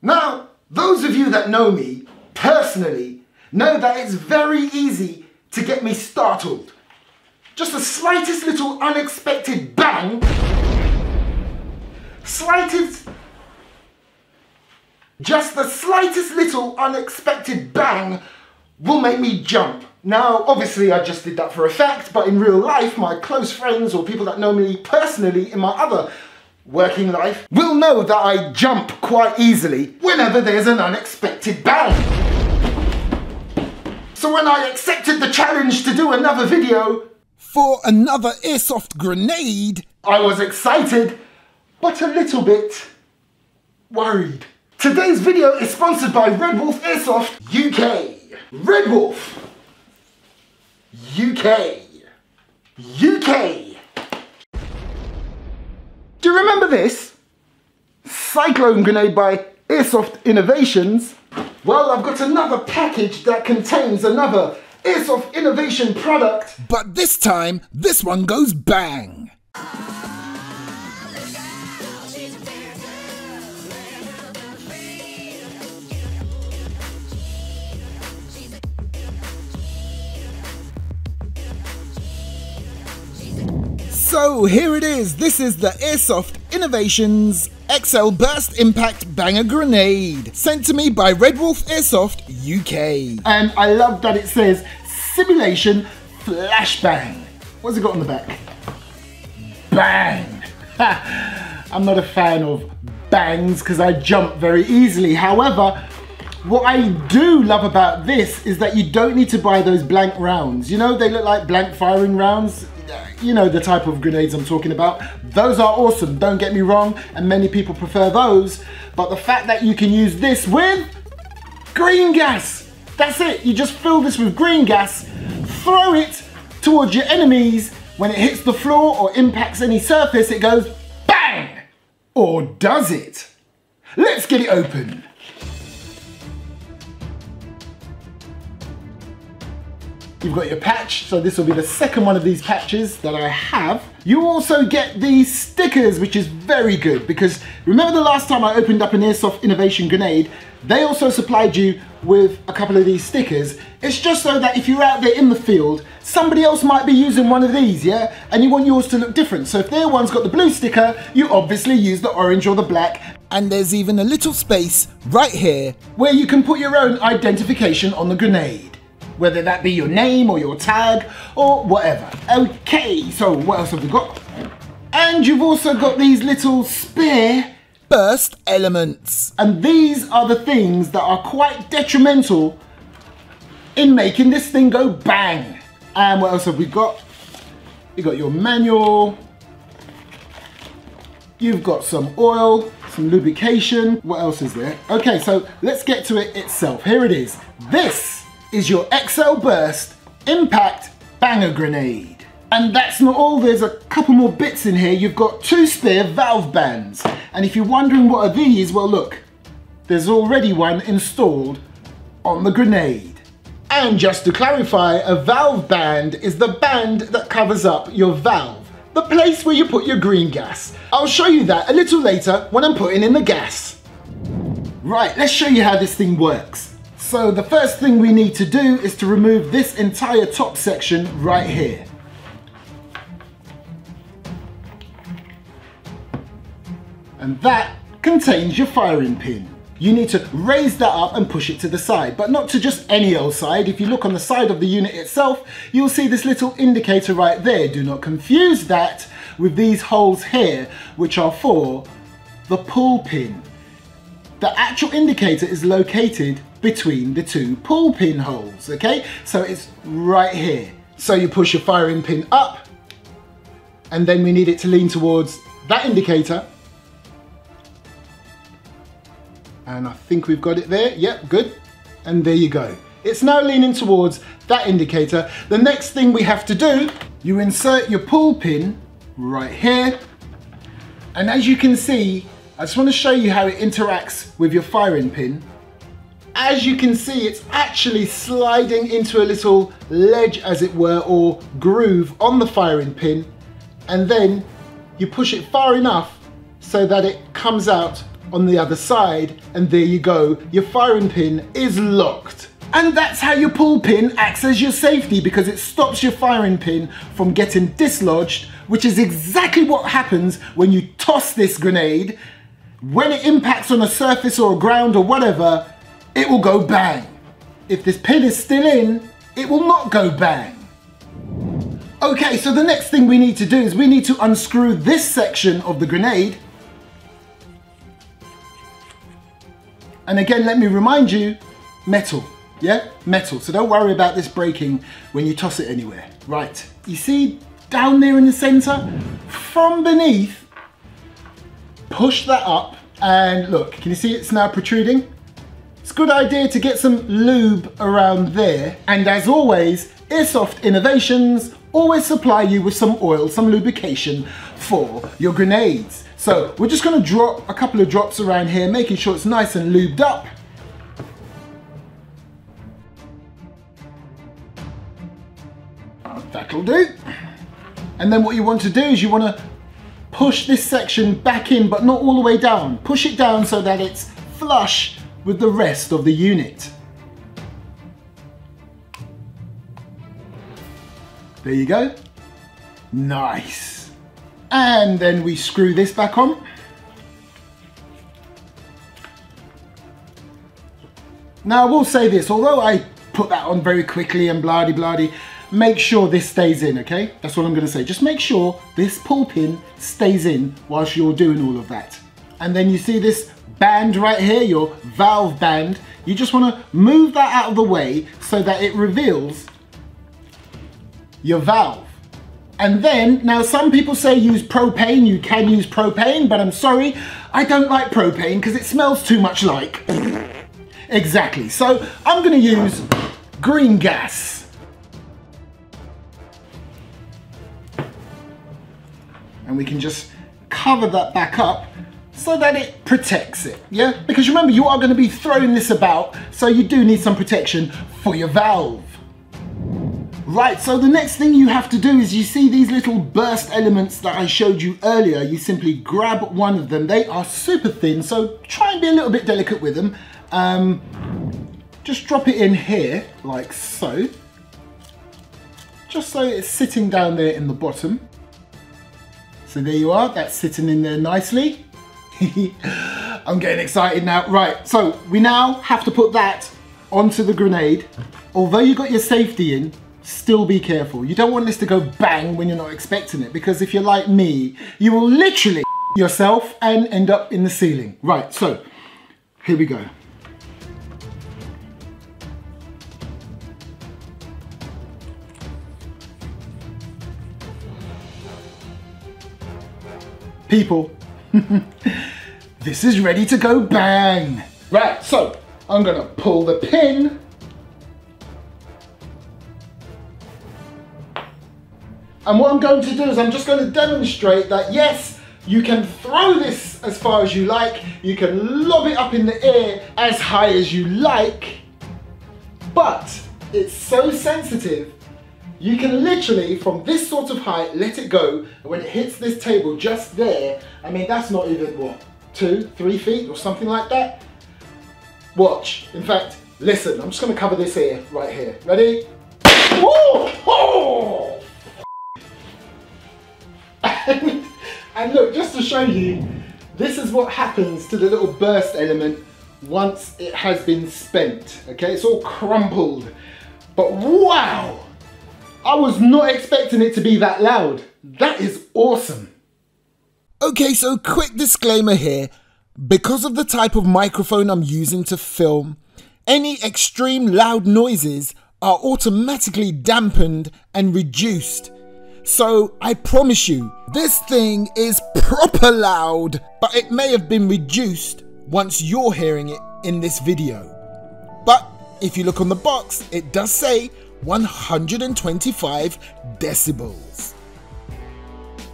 Now, those of you that know me personally know that it's very easy to get me startled. Just the slightest little unexpected bang, just the slightest little unexpected bang will make me jump. Now, obviously I just did that for effect, but in real life, my close friends or people that know me personally in my other working life will know that I jump quite easily whenever there's an unexpected bang. So when I accepted the challenge to do another video for another airsoft grenade, I was excited, but a little bit worried. Today's video is sponsored by Redwolf Airsoft UK. Redwolf UK. Do you remember this? Cyclone grenade by AIRSOFT Innovations. Well, I've got another package that contains another AIRSOFT Innovation product. But this time, this one goes bang. So here it is, this is the AIRSOFT Innovations XL Burst Impact Banger Grenade, sent to me by Redwolf Airsoft UK. And I love that it says Simulation Flashbang. What's it got on the back? Bang! I'm not a fan of bangs because I jump very easily. However, what I do love about this is that you don't need to buy those blank rounds. You know, they look like blank firing rounds. You know the type of grenades I'm talking about. Those are awesome, don't get me wrong, and many people prefer those, but the fact that you can use this with green gas, that's it. You just fill this with green gas, throw it towards your enemies. When it hits the floor or impacts any surface, it goes bang! Or does it? Let's get it open. You've got your patch, so this will be the second one of these patches that I have. You also get these stickers, which is very good because remember the last time I opened up an AIRSOFT Innovation grenade, they also supplied you with a couple of these stickers. It's just so that if you're out there in the field, somebody else might be using one of these, yeah? And you want yours to look different. So if their one's got the blue sticker, you obviously use the orange or the black. And there's even a little space right here where you can put your own identification on the grenade. Whether that be your name or your tag or whatever. Okay, so what else have we got? And you've also got these little spare burst elements. And these are the things that are quite detrimental in making this thing go bang. And what else have we got? You got your manual. You've got some oil, some lubrication. What else is there? Okay, so let's get to it itself. Here it is. This is your XL Burst Impact Banger Grenade. And that's not all, there's a couple more bits in here. You've got 2 spare valve bands. And if you're wondering what are these, well look, there's already one installed on the grenade. And just to clarify, a valve band is the band that covers up your valve, the place where you put your green gas. I'll show you that a little later when I'm putting in the gas. Right, let's show you how this thing works. So the first thing we need to do is to remove this entire top section right here. And that contains your firing pin. You need to raise that up and push it to the side, but not to just any old side. If you look on the side of the unit itself, you'll see this little indicator right there. Do not confuse that with these holes here, which are for the pull pin. The actual indicator is located between the 2 pull pin holes, okay? So it's right here. So you push your firing pin up, and then we need it to lean towards that indicator. And I think we've got it there. Yep, good. And there you go. It's now leaning towards that indicator. The next thing we have to do, you insert your pull pin right here. And as you can see, I just want to show you how it interacts with your firing pin. As you can see, it's actually sliding into a little ledge, as it were, or groove on the firing pin. And then you push it far enough so that it comes out on the other side, and there you go, your firing pin is locked. And that's how your pull pin acts as your safety, because it stops your firing pin from getting dislodged, which is exactly what happens when you toss this grenade. When it impacts on a surface or a ground or whatever, it will go bang. If this pin is still in, it will not go bang. Okay, so the next thing we need to do is we need to unscrew this section of the grenade. And again, let me remind you, metal, yeah? Metal, so don't worry about this breaking when you toss it anywhere. Right, you see down there in the center? From beneath, push that up and look, can you see it's now protruding? It's a good idea to get some lube around there. And as always, AIRSOFT Innovations always supply you with some oil, some lubrication for your grenades. So we're just gonna drop a couple of drops around here, making sure it's nice and lubed up. That'll do. And then what you want to do is you want to push this section back in, but not all the way down. Push it down so that it's flush with the rest of the unit. There you go. Nice. And then we screw this back on. Now I will say this, although I put that on very quickly and blah-de-blah-de, make sure this stays in, okay? That's what I'm gonna say. Just make sure this pull pin stays in whilst you're doing all of that. And then you see this band right here, your valve band. You just wanna move that out of the way so that it reveals your valve. And then, now some people say use propane, you can use propane, but I'm sorry, I don't like propane because it smells too much like. Exactly, so I'm gonna use green gas. And we can just cover that back up so that it protects it, yeah? Because remember, you are gonna be throwing this about, so you do need some protection for your valve. Right, so the next thing you have to do is you see these little burst elements that I showed you earlier. You simply grab one of them. They are super thin, so try and be a little bit delicate with them. Just drop it in here, like so. Just so it's sitting down there in the bottom. So there you are, that's sitting in there nicely. I'm getting excited now. Right, so we now have to put that onto the grenade. Although you got your safety in, still be careful. You don't want this to go bang when you're not expecting it, because if you're like me, you will literally yourself and end up in the ceiling. Right, so here we go. People, this is ready to go bang. Right, so I'm gonna pull the pin. And what I'm going to do is I'm just going to demonstrate that yes, you can throw this as far as you like, you can lob it up in the air as high as you like, but it's so sensitive, you can literally, from this sort of height, let it go, and when it hits this table just there, I mean, that's not even, what, 2-3 feet or something like that? Watch. In fact, listen, I'm just going to cover this ear right here. Ready? Whoa! Oh! And look, just to show you, this is what happens to the little burst element once it has been spent. Okay, it's all crumpled. But wow! I was not expecting it to be that loud. That is awesome. Okay, so quick disclaimer here. Because of the type of microphone I'm using to film, any extreme loud noises are automatically dampened and reduced. So I promise you, this thing is proper loud, but it may have been reduced once you're hearing it in this video. But if you look on the box, it does say 125 decibels.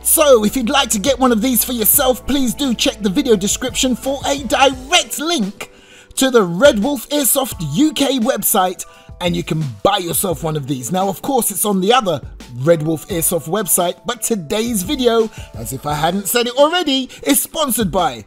So if you'd like to get one of these for yourself, please do check the video description for a direct link to the Redwolf Airsoft UK website, and you can buy yourself one of these. Now, of course, it's on the other Redwolf Airsoft website, but today's video, as if I hadn't said it already, is sponsored by